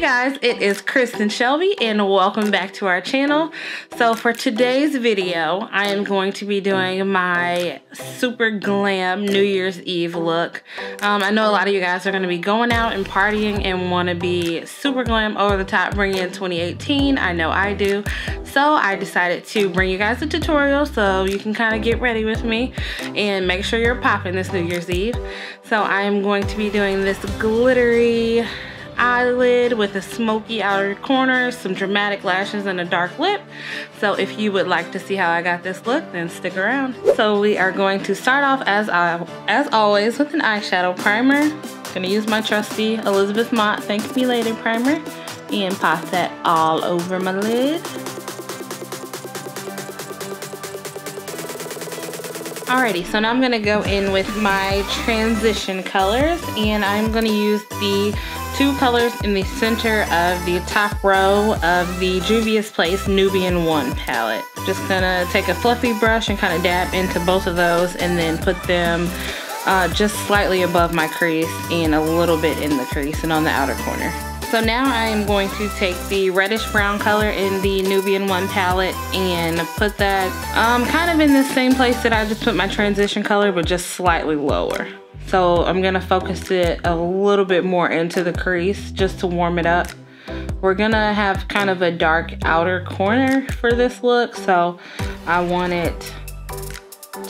guys, it is Kristen Shelby and welcome back to our channel. So for today's video, I am going to be doing my super glam New Year's Eve look. I know a lot of you guys are going to be going out and partying and want to be super glam, over the top, bring in 2018. I know I do. So I decided to bring you guys a tutorial so you can kind of get ready with me and make sure you're popping this New Year's Eve. So I am going to be doing this glittery eyelid with a smoky outer corner, some dramatic lashes, and a dark lip. So if you would like to see how I got this look, then stick around. So we are going to start off as always with an eyeshadow primer. Gonna use my trusty Elizabeth Mott Thank Me Later primer and pop that all over my lid. Alrighty, so now I'm gonna go in with my transition colors, and I'm gonna use the two colors in the center of the top row of the Juvia's Place Nubian 1 palette. Just gonna take a fluffy brush and kind of dab into both of those and then put them just slightly above my crease and a little bit in the crease and on the outer corner. So now I am going to take the reddish brown color in the Nubian 1 palette and put that kind of in the same place that I just put my transition color, but just slightly lower. So I'm gonna focus it a little bit more into the crease just to warm it up. We're gonna have kind of a dark outer corner for this look, so I want it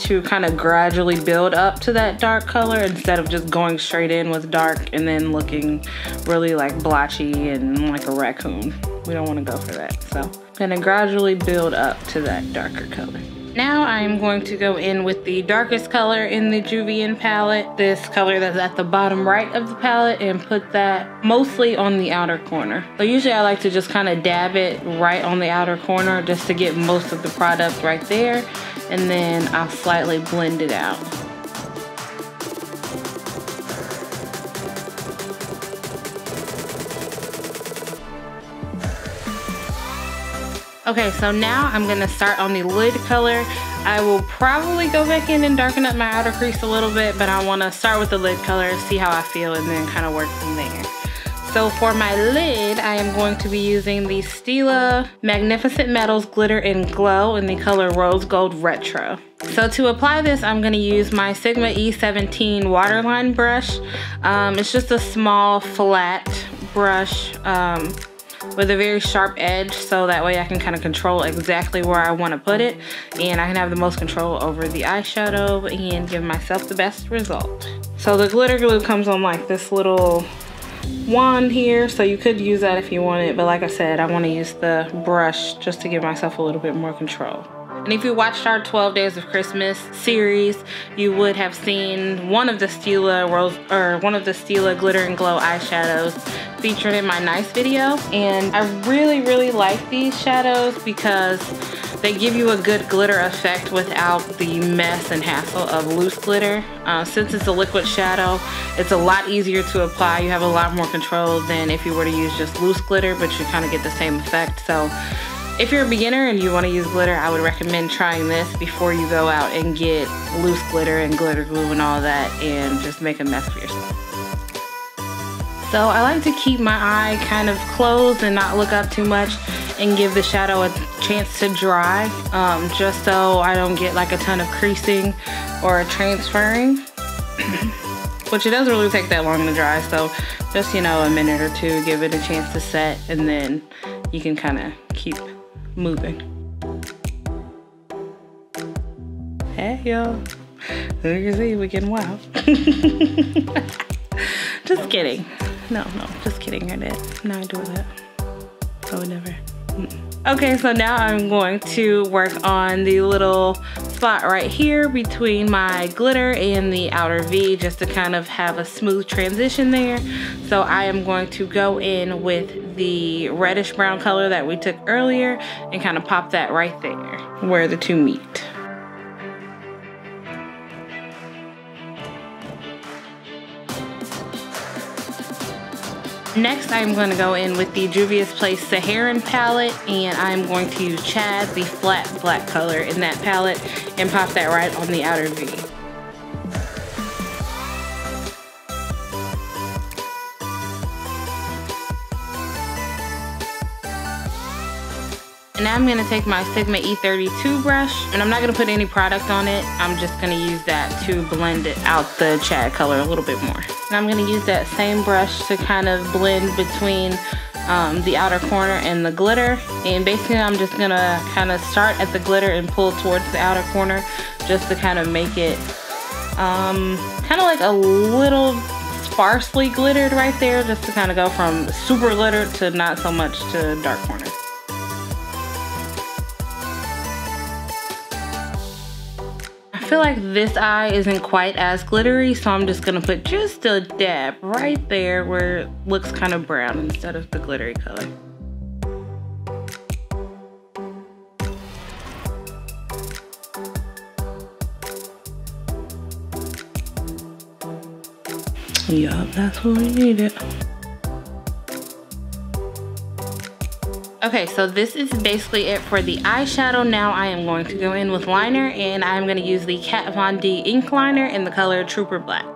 to kind of gradually build up to that dark color instead of just going straight in with dark and then looking really like blotchy and like a raccoon. We don't want to go for that. So I'm gonna gradually build up to that darker color. Now I'm going to go in with the darkest color in the Juvian palette, this color that's at the bottom right of the palette, and put that mostly on the outer corner. So usually I like to just kind of dab it right on the outer corner just to get most of the product right there, and then I'll slightly blend it out. Okay, so now I'm gonna start on the lid color. I will probably go back in and darken up my outer crease a little bit, but I wanna start with the lid color, see how I feel, and then kind of work from there. So for my lid, I am going to be using the Stila Magnificent Metals Glitter and Glow in the color Rose Gold Retro. So to apply this, I'm gonna use my Sigma E17 waterline brush. It's just a small flat brush with a very sharp edge, so that way I can kind of control exactly where I want to put it, and I can have the most control over the eyeshadow and give myself the best result. So the glitter glue comes on like this little wand here, so you could use that if you wanted, but like I said, I want to use the brush just to give myself a little bit more control. And if you watched our 12 Days of Christmas series, you would have seen one of the Stila Glitter and Glow eyeshadows featured in my Nice video. And I really like these shadows because they give you a good glitter effect without the mess and hassle of loose glitter. Since it's a liquid shadow, it's a lot easier to apply. You have a lot more control than if you were to use just loose glitter, but you kind of get the same effect. So if you're a beginner and you want to use glitter, I would recommend trying this before you go out and get loose glitter and glitter glue and all that and just make a mess for yourself. So I like to keep my eye kind of closed and not look up too much and give the shadow a chance to dry, just so I don't get like a ton of creasing or transferring, which it doesn't really take that long to dry. So just, you know, a minute or two, give it a chance to set, and then you can kind of keep moving. Hey y'all, New Year's Eve, we getting wild. Just kidding. No, just kidding. I did. No, I do that. I would never. Okay, so now I'm going to work on the little spot right here between my glitter and the outer V, just to kind of have a smooth transition there. So I am going to go in with the reddish brown color that we took earlier and kind of pop that right there where the two meet. Next, I'm going to go in with the Juvia's Place Saharan palette, and I'm going to use Chad, the flat black color in that palette, and pop that right on the outer V. Now I'm gonna take my Sigma E32 brush, and I'm not gonna put any product on it. I'm just gonna use that to blend it out the Chad color a little bit more. And I'm gonna use that same brush to kind of blend between the outer corner and the glitter. And basically I'm just gonna kind of start at the glitter and pull towards the outer corner just to kind of make it kind of like a little sparsely glittered right there, just to kind of go from super glittered to not so much to dark corner. I feel like this eye isn't quite as glittery, so I'm just gonna put just a dab right there where it looks kind of brown instead of the glittery color. Yup, that's what we needed. Okay, so this is basically it for the eyeshadow. Now I am going to go in with liner, and I'm going to use the Kat Von D ink liner in the color Trooper Black.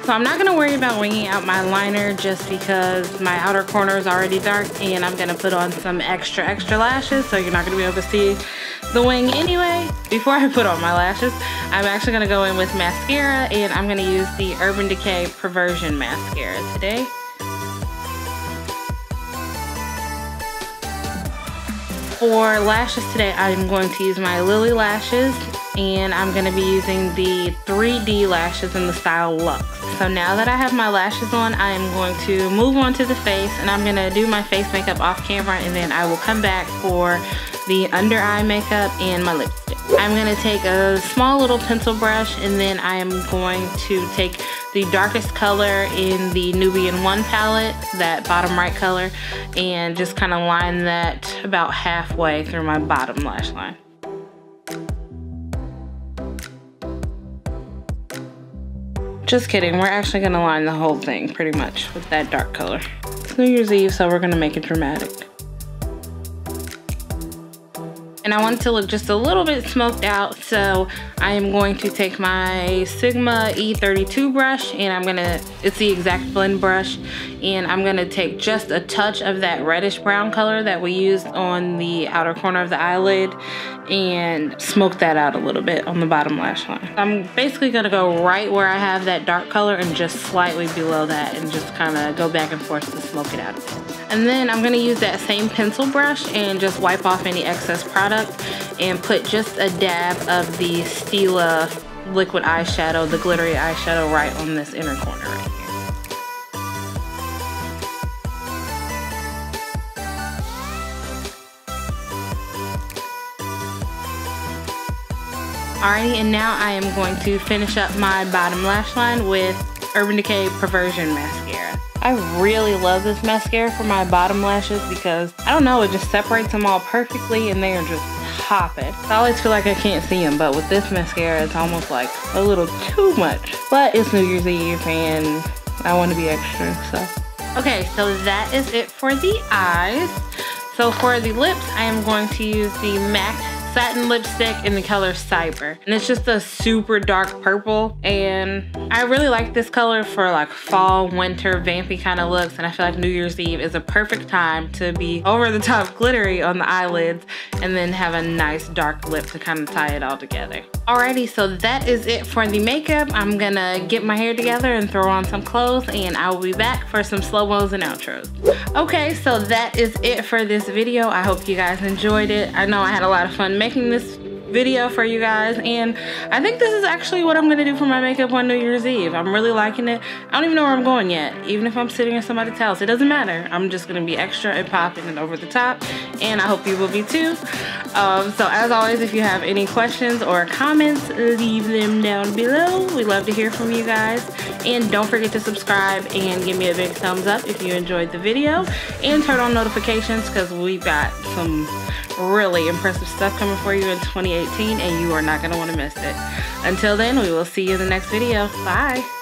So I'm not gonna worry about winging out my liner just because my outer corner is already dark, and I'm gonna put on some extra lashes, so you're not gonna be able to see the wing anyway. Before I put on my lashes, I'm actually gonna go in with mascara, and I'm gonna use the Urban Decay Perversion Mascara today. For lashes today, I'm going to use my Lily lashes, and I'm going to be using the 3D lashes in the style Luxe. So now that I have my lashes on, I am going to move on to the face, and I'm going to do my face makeup off camera, and then I will come back for the under eye makeup and my lipstick. I'm going to take a small little pencil brush, and then I am going to take the darkest color in the Nubian 1 palette, that bottom right color, and just kind of line that about halfway through my bottom lash line. Just kidding, we're actually gonna line the whole thing pretty much with that dark color. It's New Year's Eve, so we're gonna make it dramatic. And I want it to look just a little bit smoked out, so I am going to take my Sigma E32 brush, and it's the exact blend brush, and I'm gonna take just a touch of that reddish brown color that we used on the outer corner of the eyelid and smoke that out a little bit on the bottom lash line. I'm basically gonna go right where I have that dark color and just slightly below that, and just kind of go back and forth to smoke it out a bit. And then I'm gonna use that same pencil brush and just wipe off any excess product and put just a dab of the Stila liquid eyeshadow, the glittery eyeshadow, right on this inner corner right here. Alrighty, and now I am going to finish up my bottom lash line with Urban Decay Perversion Mascara. I really love this mascara for my bottom lashes because, I don't know, it just separates them all perfectly and they are just popping. I always feel like I can't see them, but with this mascara it's almost like a little too much. But it's New Year's Eve and I want to be extra, so. Okay, so that is it for the eyes. So for the lips, I am going to use the MAC satin lipstick in the color Cyber, and it's just a super dark purple, and I really like this color for like fall, winter, vampy kind of looks, and I feel like New Year's Eve is a perfect time to be over the top glittery on the eyelids and then have a nice dark lip to kind of tie it all together. Alrighty, so that is it for the makeup. I'm gonna get my hair together and throw on some clothes, and I will be back for some slow-mos and outros. Okay, so that is it for this video. I hope you guys enjoyed it. I know I had a lot of fun making this video for you guys, and I think this is actually what I'm gonna do for my makeup on New Year's Eve. I'm really liking it. I don't even know where I'm going yet. Even if I'm sitting in somebody's house, it doesn't matter. I'm just gonna be extra and popping and over the top, and I hope you will be too. So as always, if you have any questions or comments, leave them down below. We love to hear from you guys, and don't forget to subscribe and give me a big thumbs up if you enjoyed the video, and turn on notifications because we've got some really impressive stuff coming for you in 2018, and you are not going to want to miss it. Until then, we will see you in the next video. Bye.